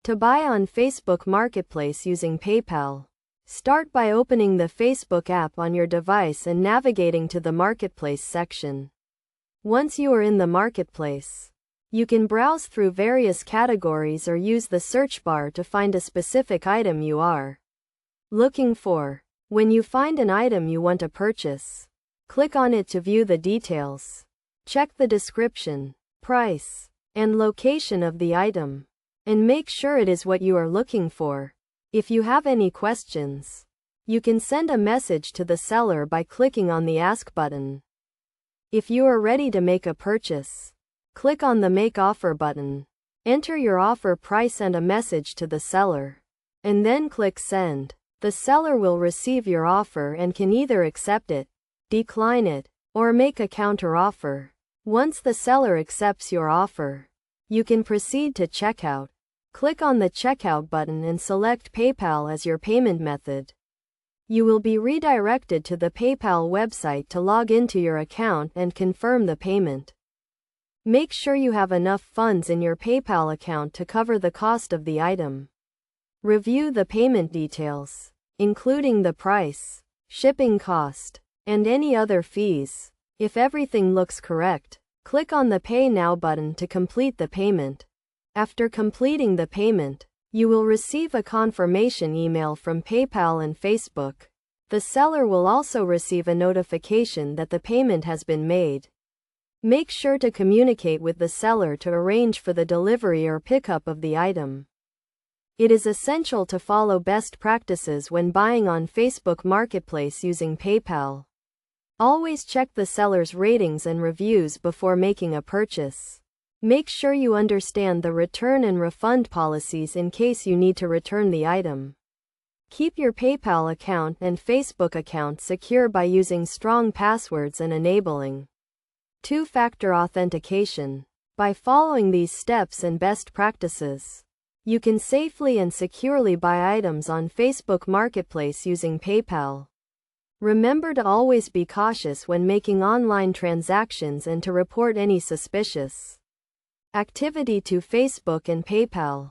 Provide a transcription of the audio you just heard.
To buy on Facebook Marketplace using PayPal. Start by opening the Facebook app on your device and navigating to the Marketplace section. Once you are in the Marketplace, you can browse through various categories or use the search bar to find a specific item you are looking for. When you find an item you want to purchase, click on it to view the details. Check the description, price, and location of the item, and make sure it is what you are looking for. If you have any questions, you can send a message to the seller by clicking on the Ask button. If you are ready to make a purchase, click on the Make Offer button. Enter your offer price and a message to the seller, and then click Send. The seller will receive your offer and can either accept it, decline it, or make a counter-offer. Once the seller accepts your offer, you can proceed to checkout. Click on the Checkout button and select PayPal as your payment method. You will be redirected to the PayPal website to log into your account and confirm the payment. Make sure you have enough funds in your PayPal account to cover the cost of the item. Review the payment details, including the price, shipping cost, and any other fees. If everything looks correct, click on the Pay Now button to complete the payment. After completing the payment, you will receive a confirmation email from PayPal and Facebook. The seller will also receive a notification that the payment has been made. Make sure to communicate with the seller to arrange for the delivery or pickup of the item. It is essential to follow best practices when buying on Facebook Marketplace using PayPal. Always check the seller's ratings and reviews before making a purchase. Make sure you understand the return and refund policies in case you need to return the item. Keep your PayPal account and Facebook account secure by using strong passwords and enabling two-factor authentication. By following these steps and best practices, you can safely and securely buy items on Facebook Marketplace using PayPal. Remember to always be cautious when making online transactions and to report any suspicious activity to Facebook and PayPal.